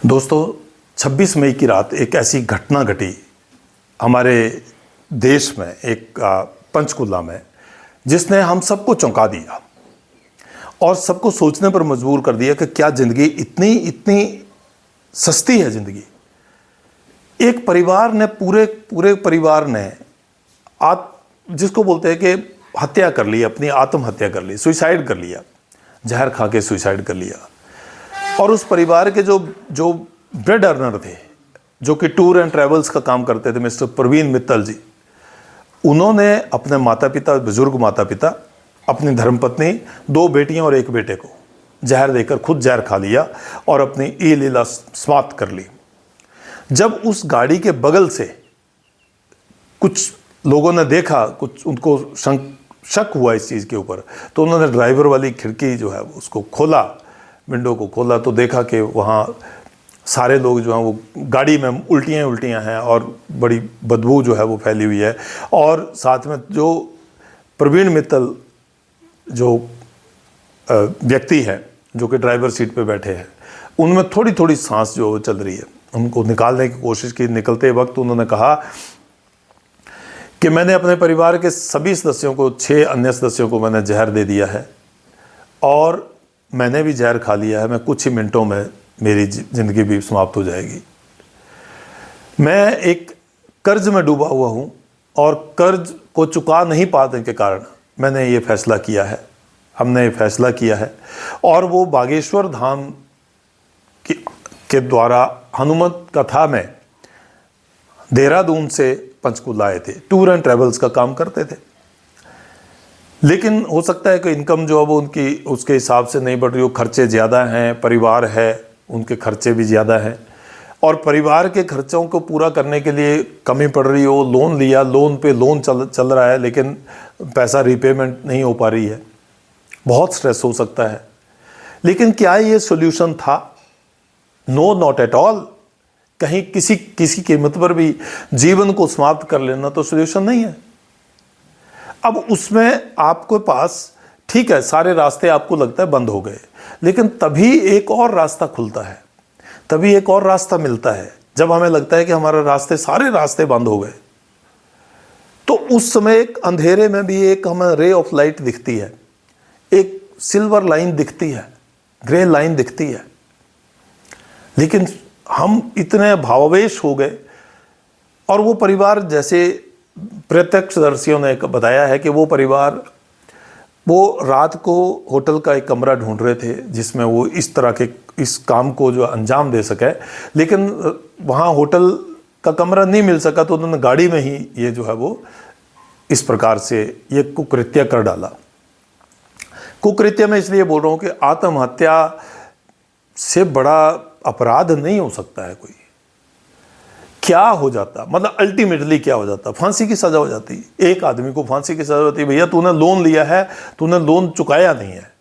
दोस्तों, 26 मई की रात एक ऐसी घटना घटी हमारे देश में, एक पंचकुला में, जिसने हम सबको चौंका दिया और सबको सोचने पर मजबूर कर दिया कि क्या ज़िंदगी इतनी इतनी सस्ती है। ज़िंदगी, एक परिवार ने पूरे परिवार ने जिसको बोलते हैं कि हत्या कर ली, अपनी आत्महत्या कर ली, सुसाइड कर लिया, जहर खा के सुसाइड कर लिया। और उस परिवार के जो ब्रेड अर्नर थे, जो कि टूर एंड ट्रैवल्स का काम करते थे, मिस्टर प्रवीण मित्तल जी, उन्होंने अपने माता पिता, बुजुर्ग माता पिता, अपनी धर्मपत्नी, 2 बेटियां और 1 बेटे को जहर देकर खुद जहर खा लिया और अपनी ई लीला समाप्त कर ली। जब उस गाड़ी के बगल से कुछ लोगों ने देखा, कुछ उनको शक हुआ इस चीज़ के ऊपर, तो उन्होंने ड्राइवर वाली खिड़की जो है उसको खोला, विंडो को खोला, तो देखा कि वहाँ सारे लोग जो हैं वो गाड़ी में उल्टियाँ हैं और बड़ी बदबू जो है वो फैली हुई है। और साथ में जो प्रवीण मित्तल जो व्यक्ति है, जो कि ड्राइवर सीट पे बैठे हैं, उनमें थोड़ी थोड़ी सांस जो चल रही है। उनको निकालने की कोशिश की। निकलते वक्त उन्होंने कहा कि मैंने अपने परिवार के सभी सदस्यों को, 6 अन्य सदस्यों को मैंने जहर दे दिया है और मैंने भी जहर खा लिया है। मैं कुछ ही मिनटों में मेरी ज़िंदगी भी समाप्त हो जाएगी। मैं एक कर्ज में डूबा हुआ हूँ और कर्ज को चुका नहीं पाने के कारण मैंने ये फैसला किया है, हमने ये फैसला किया है। और वो बागेश्वर धाम के द्वारा हनुमत कथा में देहरादून से पंचकुला आए थे, टूर एंड ट्रैवल्स का काम करते थे। लेकिन हो सकता है कि इनकम जो अब उनकी उसके हिसाब से नहीं बढ़ रही हो, खर्चे ज़्यादा हैं, परिवार है, उनके खर्चे भी ज़्यादा हैं और परिवार के खर्चों को पूरा करने के लिए कमी पड़ रही हो। लोन लिया, लोन पे लोन चल रहा है, लेकिन पैसा रीपेमेंट नहीं हो पा रही है। बहुत स्ट्रेस हो सकता है। लेकिन क्या ये सॉल्यूशन था? No, not at all. कहीं किसी कीमत पर भी जीवन को समाप्त कर लेना तो सॉल्यूशन नहीं है। अब उसमें आपके पास, ठीक है, सारे रास्ते आपको लगता है बंद हो गए, लेकिन तभी एक और रास्ता खुलता है, तभी एक और रास्ता मिलता है। जब हमें लगता है कि हमारे सारे रास्ते बंद हो गए, तो उस समय एक अंधेरे में भी एक हमें रे ऑफ लाइट दिखती है, एक सिल्वर लाइन दिखती है, ग्रे लाइन दिखती है। लेकिन हम इतने भावावेश हो गए। और वो परिवार, जैसे प्रत्यक्षदर्शियों ने बताया है कि वो परिवार वो रात को होटल का एक कमरा ढूंढ रहे थे जिसमें वो इस तरह के इस काम को जो अंजाम दे सके, लेकिन वहाँ होटल का कमरा नहीं मिल सका, तो उन्होंने गाड़ी में ही ये जो है वो इस प्रकार से ये कुकृत्य कर डाला। कुकृत्य में इसलिए बोल रहा हूँ कि आत्महत्या से बड़ा अपराध नहीं हो सकता है कोई। क्या हो जाता, मतलब अल्टीमेटली क्या हो जाता? फांसी की सज़ा हो जाती। एक आदमी को फांसी की सज़ा होती है। भैया, तूने लोन लिया है, तूने लोन चुकाया नहीं है।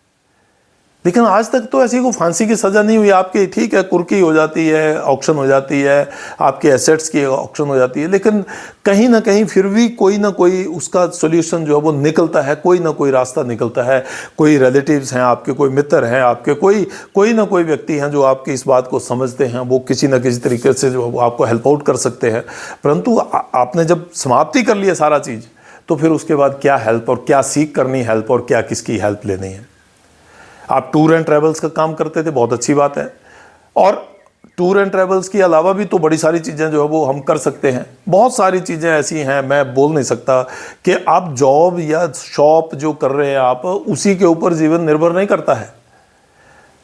लेकिन आज तक तो ऐसी को फांसी की सज़ा नहीं हुई। आपकी, ठीक है, कुर्की हो जाती है, ऑक्शन हो जाती है, आपके एसेट्स की ऑक्शन हो जाती है, लेकिन कहीं ना कहीं फिर भी कोई ना कोई उसका सोल्यूशन जो है वो निकलता है, कोई ना कोई रास्ता निकलता है। कोई रिलेटिव्स हैं आपके, कोई मित्र हैं आपके, कोई ना कोई व्यक्ति हैं जो आपकी इस बात को समझते हैं, वो किसी न किसी तरीके से जो आपको हेल्प आउट कर सकते हैं। परंतु आपने जब समाप्ति कर लिया सारा चीज़, तो फिर उसके बाद क्या हेल्प, और क्या सीख करनी हेल्प, और क्या किसकी हेल्प लेनी है। आप टूर एंड ट्रैवल्स का काम करते थे, बहुत अच्छी बात है। और टूर एंड ट्रैवल्स के अलावा भी तो बड़ी सारी चीज़ें जो है वो हम कर सकते हैं। बहुत सारी चीज़ें ऐसी हैं, मैं बोल नहीं सकता कि आप जॉब या शॉप जो कर रहे हैं आप, उसी के ऊपर जीवन निर्भर नहीं करता है।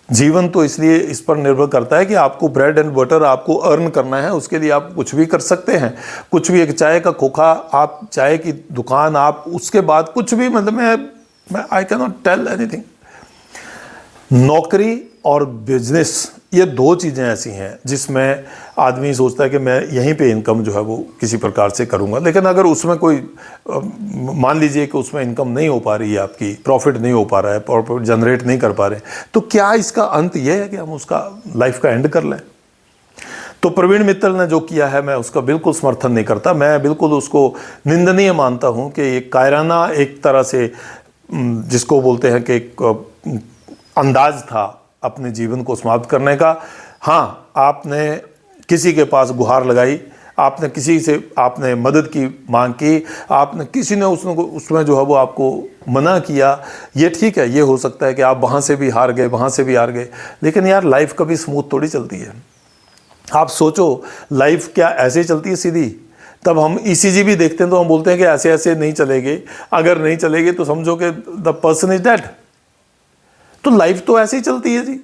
जीवन तो इसलिए इस पर निर्भर करता है कि आपको ब्रेड एंड बटर आपको अर्न करना है, उसके लिए आप कुछ भी कर सकते हैं। कुछ भी, एक चाय का खोखा, आप चाय की दुकान, आप उसके बाद कुछ भी, मतलब मैं I can not tell anything. नौकरी और बिजनेस, ये 2 चीज़ें ऐसी हैं जिसमें आदमी सोचता है कि मैं यहीं पे इनकम जो है वो किसी प्रकार से करूँगा। लेकिन अगर उसमें कोई, मान लीजिए कि उसमें इनकम नहीं हो पा रही है, आपकी प्रॉफिट नहीं हो पा रहा है, प्रॉफिट जनरेट नहीं कर पा रहे, तो क्या इसका अंत ये है कि हम उसका लाइफ का एंड कर लें? तो प्रवीण मित्तल ने जो किया है, मैं उसका बिल्कुल समर्थन नहीं करता। मैं बिल्कुल उसको निंदनीय मानता हूँ कि ये कायराना एक तरह से, जिसको बोलते हैं कि एक अंदाज था अपने जीवन को समाप्त करने का। हाँ, आपने किसी के पास गुहार लगाई, आपने किसी से आपने मदद की मांग की, आपने किसी ने उसमें जो है वो आपको मना किया, ये ठीक है, ये हो सकता है कि आप वहाँ से भी हार गए, वहाँ से भी हार गए, लेकिन यार लाइफ कभी स्मूथ थोड़ी चलती है। आप सोचो, लाइफ क्या ऐसे ही चलती है सीधी? तब हम ईसीजी भी देखते हैं तो हम बोलते हैं कि ऐसे ऐसे नहीं चलेगी, अगर नहीं चलेगी तो समझो कि द पर्सन इज डेड। तो लाइफ तो ऐसे ही चलती है जी,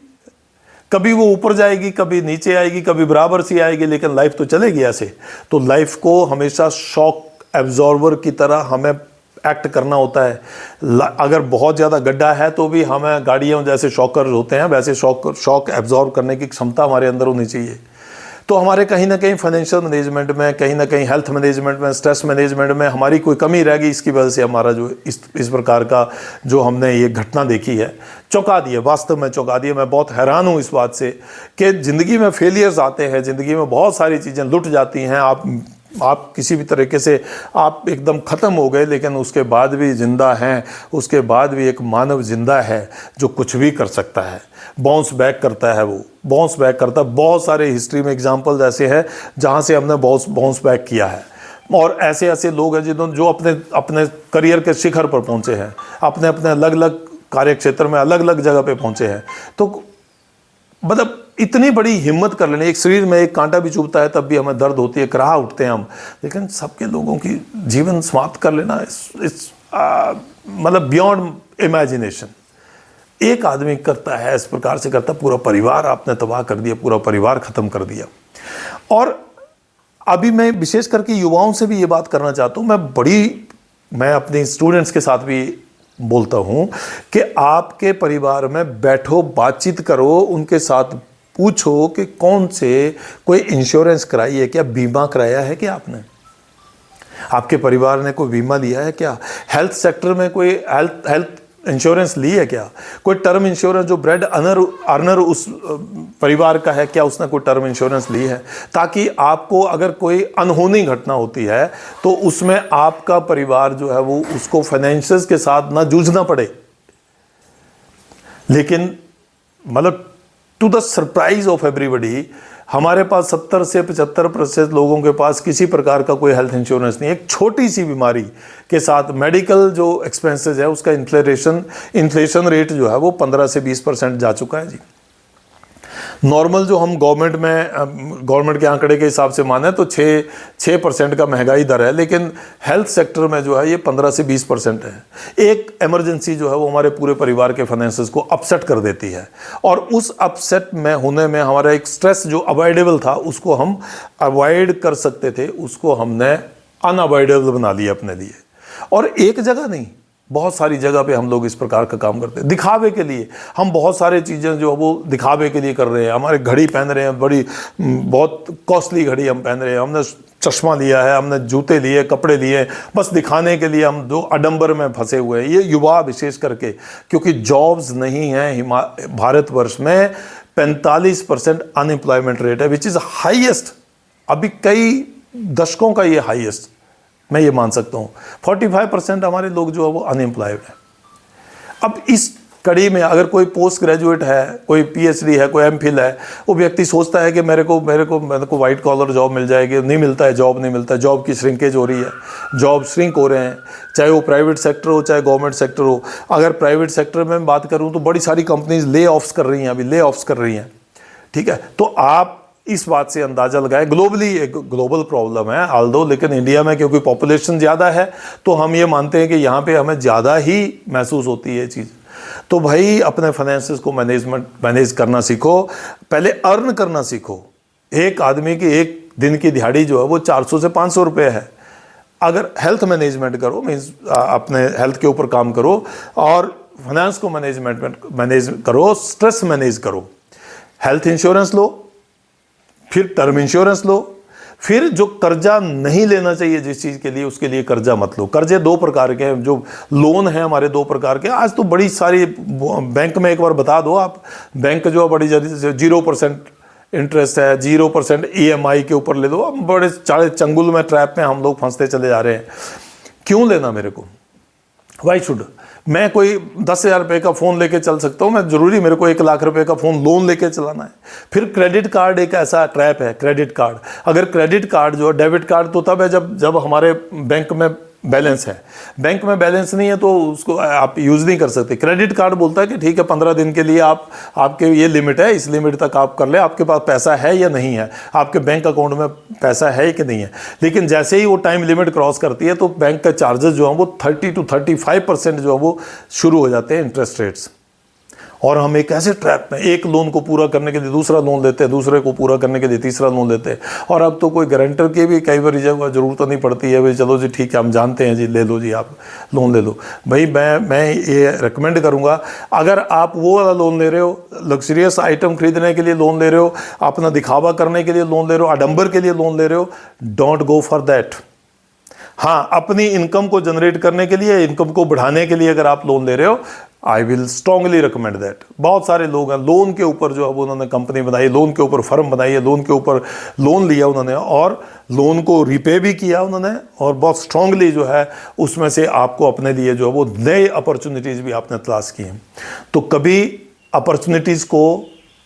कभी वो ऊपर जाएगी, कभी नीचे आएगी, कभी बराबर सी आएगी, लेकिन लाइफ तो चलेगी ऐसे। तो लाइफ को हमेशा शॉक एब्जॉर्बर की तरह हमें एक्ट करना होता है। अगर बहुत ज़्यादा गड्ढा है तो भी हमें गाड़ियों जैसे शॉकर्स होते हैं वैसे शॉक एब्जॉर्ब करने की क्षमता हमारे अंदर होनी चाहिए। तो हमारे कहीं ना कहीं फाइनेंशियल मैनेजमेंट में, कहीं ना कहीं हेल्थ मैनेजमेंट में, स्ट्रेस मैनेजमेंट में हमारी कोई कमी रह गई, इसकी वजह से हमारा जो इस प्रकार का जो हमने ये घटना देखी है चौंका दिया, वास्तव में चौंका दिया। मैं बहुत हैरान हूँ इस बात से कि ज़िंदगी में फेलियर्स आते हैं, ज़िंदगी में बहुत सारी चीज़ें लुट जाती हैं, आप किसी भी तरीके से आप एकदम ख़त्म हो गए, लेकिन उसके बाद भी ज़िंदा हैं, उसके बाद भी एक मानव ज़िंदा है जो कुछ भी कर सकता है, बाउंस बैक करता है, वो बाउंस बैक करता है। बहुत सारे हिस्ट्री में एग्जांपल्स ऐसे हैं जहाँ से हमने बाउंस बैक किया है, और ऐसे ऐसे लोग हैं जो अपने करियर के शिखर पर पहुँचे हैं, अपने अलग अलग कार्य क्षेत्र में अलग अलग जगह पे पहुँचे हैं। तो मतलब इतनी बड़ी हिम्मत कर लेने, एक शरीर में एक कांटा भी चुभता है तब भी हमें दर्द होती है, कराह उठते हैं हम, लेकिन सबके लोगों की जीवन समाप्त कर लेना इस मतलब बियॉन्ड इमेजिनेशन। एक आदमी करता है, इस प्रकार से करता, पूरा परिवार आपने तबाह कर दिया, पूरा परिवार ख़त्म कर दिया। और अभी मैं विशेष करके युवाओं से भी ये बात करना चाहता हूँ, मैं अपने स्टूडेंट्स के साथ भी बोलता हूँ कि आपके परिवार में बैठो, बातचीत करो, उनके साथ पूछो कि कौन से कोई इंश्योरेंस कराई है क्या, बीमा कराया है क्या आपने, आपके परिवार ने कोई बीमा लिया है क्या, हेल्थ सेक्टर में कोई हेल्थ इंश्योरेंस ली है क्या, कोई टर्म इंश्योरेंस जो ब्रेड अर्नर उस परिवार का है क्या, उसने कोई टर्म इंश्योरेंस ली है, ताकि आपको अगर कोई अनहोनी घटना होती है तो उसमें आपका परिवार जो है वो उसको फाइनेंशियल्स के साथ ना जूझना पड़े। लेकिन मतलब to the surprise of everybody, हमारे पास 70 से 75% लोगों के पास किसी प्रकार का कोई हेल्थ इंश्योरेंस नहीं है। एक छोटी सी बीमारी के साथ मेडिकल जो एक्सपेंसेस है उसका इन्फ्लेशन रेट जो है वो 15 से 20% जा चुका है जी। नॉर्मल जो हम गवर्नमेंट के आंकड़े के हिसाब से माने तो 6% का महंगाई दर है, लेकिन हेल्थ सेक्टर में जो है ये 15 से 20% है। एक इमरजेंसी जो है वो हमारे पूरे परिवार के फाइनेंसेस को अपसेट कर देती है, और उस अपसेट में होने में हमारा एक स्ट्रेस जो अवॉइडेबल था उसको हम अवॉइड कर सकते थे, उसको हमने अनअवॉइडेबल बना लिया अपने लिए। और एक जगह नहीं, बहुत सारी जगह पे हम लोग इस प्रकार का काम करते हैं दिखावे के लिए। हम बहुत सारे चीज़ें जो वो दिखावे के लिए कर रहे हैं। हमारे घड़ी पहन रहे हैं, बहुत कॉस्टली घड़ी हम पहन रहे हैं, हमने चश्मा लिया है, हमने जूते लिए, कपड़े लिए, बस दिखाने के लिए हम दो आडंबर में फंसे हुए हैं। ये युवा विशेष करके, क्योंकि जॉब्स नहीं हैं। भारतवर्ष में 45% अनएम्प्लॉयमेंट रेट है, विच इज़ हाईएस्ट, अभी कई दशकों का ये हाईएस्ट मैं ये मान सकता हूँ। 45% हमारे लोग जो है वो अनएम्प्लॉयड है। अब इस कड़ी में अगर कोई पोस्ट ग्रेजुएट है, कोई पीएचडी है, कोई एमफिल है, वो व्यक्ति सोचता है कि मेरे को वाइट कॉलर जॉब मिल जाएगी, नहीं मिलता है, जॉब नहीं मिलता है, जॉब की श्रिंकेज हो रही है, जॉब श्रिंक हो रहे हैं, चाहे वो प्राइवेट सेक्टर हो चाहे गवर्नमेंट सेक्टर हो। अगर प्राइवेट सेक्टर में बात करूँ तो बड़ी सारी कंपनीज ले ऑफ्स कर रही हैं, अभी ले ऑफ्स कर रही हैं, ठीक है। तो आप इस बात से अंदाज़ा लगाए, ग्लोबली एक ग्लोबल प्रॉब्लम है ऑल्दो, लेकिन इंडिया में क्योंकि पॉपुलेशन ज़्यादा है तो हम ये मानते हैं कि यहाँ पे हमें ज़्यादा ही महसूस होती है ये चीज़। तो भाई अपने फाइनेंसेस को मैनेज करना सीखो, पहले अर्न करना सीखो। एक आदमी की एक दिन की दिहाड़ी जो है वो 400 से 500 रुपये है। अगर हेल्थ मैनेजमेंट करो, मीन्स अपने हेल्थ के ऊपर काम करो, और फाइनेंस को मैनेज करो, स्ट्रेस मैनेज करो, हेल्थ इंश्योरेंस लो, फिर टर्म इंश्योरेंस लो, फिर जो कर्जा नहीं लेना चाहिए जिस चीज़ के लिए, उसके लिए कर्जा मत लो। कर्जे दो प्रकार के हैं, जो लोन है हमारे दो प्रकार के। आज तो बड़ी सारी बैंक में एक बार बता दो आप, बैंक जो बड़ी 0% इंटरेस्ट है, 0% EMI के ऊपर ले दो। अब बड़े चाड़े चंगुल में, ट्रैप में हम लोग फंसते चले जा रहे हैं। क्यों लेना मेरे को, वाई शुड मैं कोई 10,000 रुपये का फ़ोन लेके चल सकता हूँ, मैं ज़रूरी मेरे को 1 लाख रुपए का फ़ोन लोन लेके चलाना है। फिर क्रेडिट कार्ड एक ऐसा ट्रैप है, क्रेडिट कार्ड। अगर क्रेडिट कार्ड जो डेबिट कार्ड तो तब है जब हमारे बैंक में बैलेंस है, बैंक में बैलेंस नहीं है तो उसको आप यूज़ नहीं कर सकते। क्रेडिट कार्ड बोलता है कि ठीक है 15 दिन के लिए आपके ये लिमिट है, इस लिमिट तक आप कर ले, आपके पास पैसा है या नहीं है, आपके बैंक अकाउंट में पैसा है कि नहीं है। लेकिन जैसे ही वो टाइम लिमिट क्रॉस करती है तो बैंक का चार्जेस जो हैं वो 30 to 35% जो है वो शुरू हो जाते हैं, इंटरेस्ट रेट्स। और हम एक ऐसे ट्रैप में, एक लोन को पूरा करने के लिए दूसरा लोन लेते हैं, दूसरे को पूरा करने के लिए तीसरा लोन लेते हैं। और अब तो कोई गारंटर की भी कई बार ज़रूरत नहीं पड़ती है, भाई चलो जी ठीक है हम जानते हैं जी, ले लो जी आप लोन ले लो। भाई मैं ये रिकमेंड करूँगा, अगर आप वो वाला लोन ले रहे हो, लग्जरियस आइटम खरीदने के लिए लोन ले रहे हो, अपना दिखावा करने के लिए लोन ले रहे हो, आडंबर के लिए लोन ले रहे हो, डोंट गो फॉर दैट। हाँ, अपनी इनकम को जनरेट करने के लिए, इनकम को बढ़ाने के लिए अगर आप लोन ले रहे हो, I will strongly recommend that. बहुत सारे लोग हैं लोन के ऊपर जो अब उन्होंने कंपनी बनाई, लोन के ऊपर फर्म बनाई है, लोन के ऊपर लोन लिया उन्होंने और लोन को रिपे भी किया उन्होंने, और बहुत स्ट्रांगली जो है उसमें से आपको अपने लिए जो है वो नए अपॉर्चुनिटीज़ भी आपने तलाश की हैं। तो कभी अपॉर्चुनिटीज़ को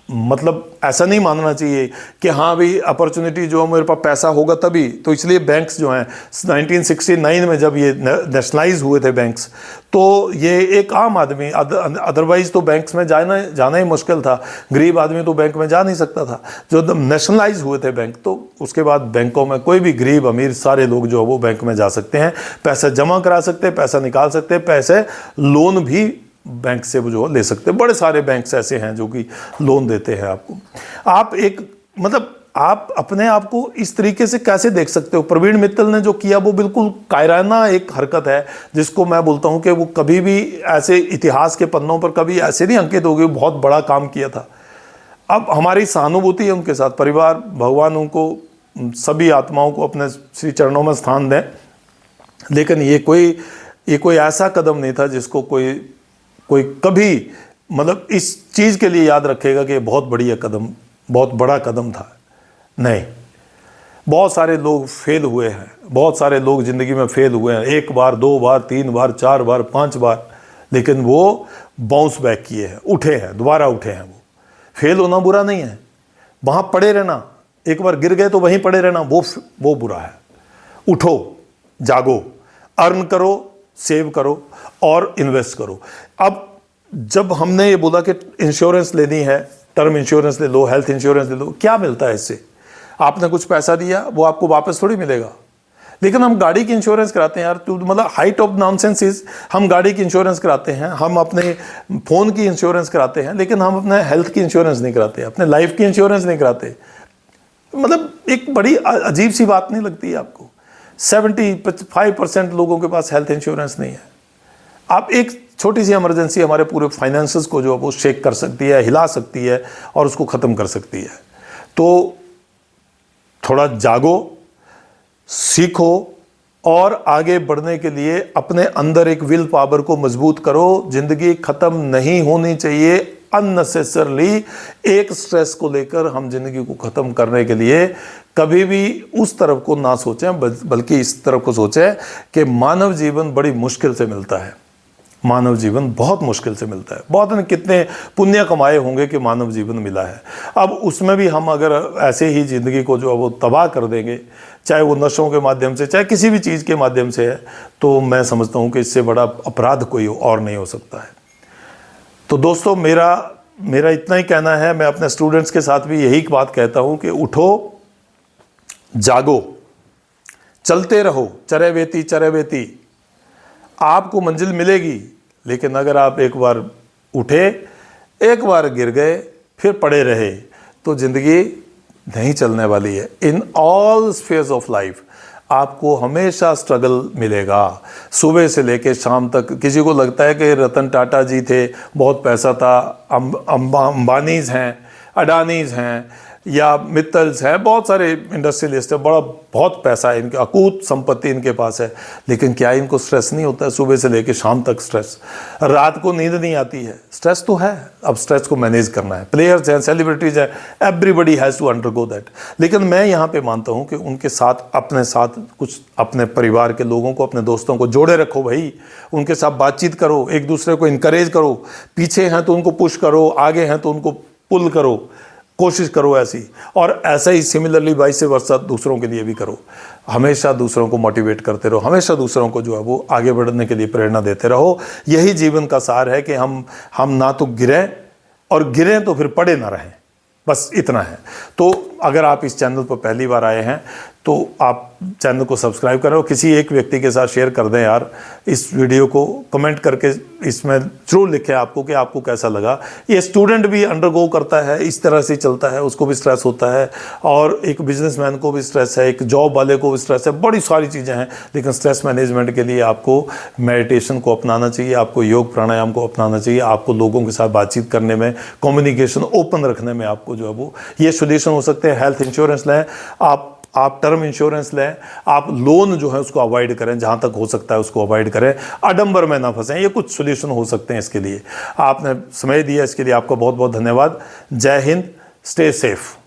मतलब ऐसा नहीं मानना चाहिए कि हाँ भाई अपॉर्चुनिटी जो मेरे पास पैसा होगा तभी। तो इसलिए बैंक्स जो हैं 1969 में जब ये नेशनलाइज हुए थे बैंक्स, तो ये एक आम आदमी, अदरवाइज तो बैंक्स में जाना ही मुश्किल था, गरीब आदमी तो बैंक में जा नहीं सकता था। जो नेशनलाइज हुए थे बैंक, तो उसके बाद बैंकों में कोई भी गरीब अमीर सारे लोग जो है वो बैंक में जा सकते हैं, पैसा जमा करा सकते हैं, पैसा निकाल सकते हैं, पैसे लोन भी बैंक से जो ले सकते हैं। बड़े सारे बैंक्स ऐसे हैं जो कि लोन देते हैं आपको। आप एक मतलब आप अपने आप को इस तरीके से कैसे देख सकते हो? प्रवीण मित्तल ने जो किया वो बिल्कुल कायराना एक हरकत है, जिसको मैं बोलता हूं कि वो कभी भी ऐसे इतिहास के पन्नों पर कभी ऐसे नहीं अंकित हो गए, बहुत बड़ा काम किया था। अब हमारी सहानुभूति है उनके साथ, परिवार, भगवान उनको सभी आत्माओं को अपने श्री चरणों में स्थान दें। लेकिन ये कोई ऐसा कदम नहीं था जिसको कोई कभी मतलब इस चीज़ के लिए याद रखेगा कि बहुत बढ़िया कदम, बहुत बड़ा कदम था। नहीं, बहुत सारे लोग फेल हुए हैं, बहुत सारे लोग ज़िंदगी में फेल हुए हैं, 1 बार 2 बार 3 बार 4 बार 5 बार, लेकिन वो बाउंस बैक किए हैं, उठे हैं, दोबारा उठे हैं। वो फेल होना बुरा नहीं है, वहाँ पड़े रहना, एक बार गिर गए तो वहीं पड़े रहना वो बुरा है। उठो, जागो, अर्न करो, सेव करो और इन्वेस्ट करो। अब जब हमने ये बोला कि इंश्योरेंस लेनी है, टर्म इंश्योरेंस ले लो, हेल्थ इंश्योरेंस ले लो, क्या मिलता है इससे? आपने कुछ पैसा दिया, वो आपको वापस थोड़ी मिलेगा। लेकिन हम गाड़ी की इंश्योरेंस कराते हैं यार, तो मतलब हाइट ऑफ नॉनसेंस इज, हम गाड़ी की इंश्योरेंस कराते हैं, हम अपने फ़ोन की इंश्योरेंस कराते हैं, लेकिन हम अपने हेल्थ की इंश्योरेंस नहीं कराते, अपने लाइफ की इंश्योरेंस नहीं कराते। मतलब एक बड़ी अजीब सी बात नहीं लगती है आपको? 75% लोगों के पास हेल्थ इंश्योरेंस नहीं है। आप एक छोटी सी इमरजेंसी हमारे पूरे फाइनेंसेस को जो है वो शेक कर सकती है, हिला सकती है और उसको ख़त्म कर सकती है। तो थोड़ा जागो, सीखो और आगे बढ़ने के लिए अपने अंदर एक विल पावर को मजबूत करो। ज़िंदगी ख़त्म नहीं होनी चाहिए अननेसेसरली। एक स्ट्रेस को लेकर हम ज़िंदगी को ख़त्म करने के लिए कभी भी उस तरफ को ना सोचें, बल्कि इस तरफ को सोचें कि मानव जीवन बड़ी मुश्किल से मिलता है। मानव जीवन बहुत मुश्किल से मिलता है। बहुत ने कितने पुण्य कमाए होंगे कि मानव जीवन मिला है। अब उसमें भी हम अगर ऐसे ही ज़िंदगी को जो है वो तबाह कर देंगे, चाहे वो नशों के माध्यम से, चाहे किसी भी चीज़ के माध्यम से है, तो मैं समझता हूँ कि इससे बड़ा अपराध कोई और नहीं हो सकता है। तो दोस्तों, मेरा इतना ही कहना है। मैं अपने स्टूडेंट्स के साथ भी यही बात कहता हूँ कि उठो, जागो, चलते रहो, चरैवेती चरैवेती, आपको मंजिल मिलेगी। लेकिन अगर आप एक बार उठे, एक बार गिर गए, फिर पड़े रहे, तो ज़िंदगी नहीं चलने वाली है। In all spheres of life आपको हमेशा स्ट्रगल मिलेगा, सुबह से लेकर शाम तक। किसी को लगता है कि रतन टाटा जी थे, बहुत पैसा था, अंबानीज़ हैं, अडानीज़ हैं, या मित्तल्स है, बहुत सारे इंडस्ट्रियलिस्ट है, बहुत पैसा है इनके, अकूत संपत्ति इनके पास है, लेकिन क्या इनको स्ट्रेस नहीं होता है? सुबह से लेकर शाम तक स्ट्रेस, रात को नींद नहीं आती है, स्ट्रेस तो है। अब स्ट्रेस को मैनेज करना है। प्लेयर्स हैं, सेलिब्रिटीज हैं, everybody has to undergo that. लेकिन मैं यहाँ पे मानता हूँ कि उनके साथ, अपने साथ कुछ अपने परिवार के लोगों को, अपने दोस्तों को जोड़े रखो भाई, उनके साथ बातचीत करो, एक दूसरे को इनकरेज करो, पीछे हैं तो उनको पुश करो, आगे हैं तो उनको पुल करो, कोशिश करो ऐसी। और ऐसा ही सिमिलरली वाइस वर्सा दूसरों के लिए भी करो। हमेशा दूसरों को मोटिवेट करते रहो, हमेशा दूसरों को जो है वो आगे बढ़ने के लिए प्रेरणा देते रहो। यही जीवन का सार है कि हम ना तो गिरें, और गिरें तो फिर पड़े ना रहें, बस इतना है। तो अगर आप इस चैनल पर पहली बार आए हैं तो आप चैनल को सब्सक्राइब करें और किसी एक व्यक्ति के साथ शेयर कर दें यार इस वीडियो को। कमेंट करके इसमें जरूर लिखें आपको कि आपको कैसा लगा। ये स्टूडेंट भी अंडरगो करता है, इस तरह से चलता है, उसको भी स्ट्रेस होता है, और एक बिजनेसमैन को भी स्ट्रेस है, एक जॉब वाले को भी स्ट्रेस है, बड़ी सारी चीज़ें हैं। लेकिन स्ट्रेस मैनेजमेंट के लिए आपको मेडिटेशन को अपनाना चाहिए, आपको योग प्राणायाम को अपनाना चाहिए, आपको लोगों के साथ बातचीत करने में, कम्युनिकेशन ओपन रखने में आपको जो है वो ये सोल्यूशन हो सकते हैं। हेल्थ इंश्योरेंस लें, आप टर्म इंश्योरेंस लें, आप लोन जो है उसको अवॉइड करें, जहाँ तक हो सकता है उसको अवॉइड करें, आडंबर में ना फंसें। ये कुछ सोल्यूशन हो सकते हैं इसके लिए। आपने समय दिया, इसके लिए आपका बहुत बहुत धन्यवाद। जय हिंद, स्टे सेफ।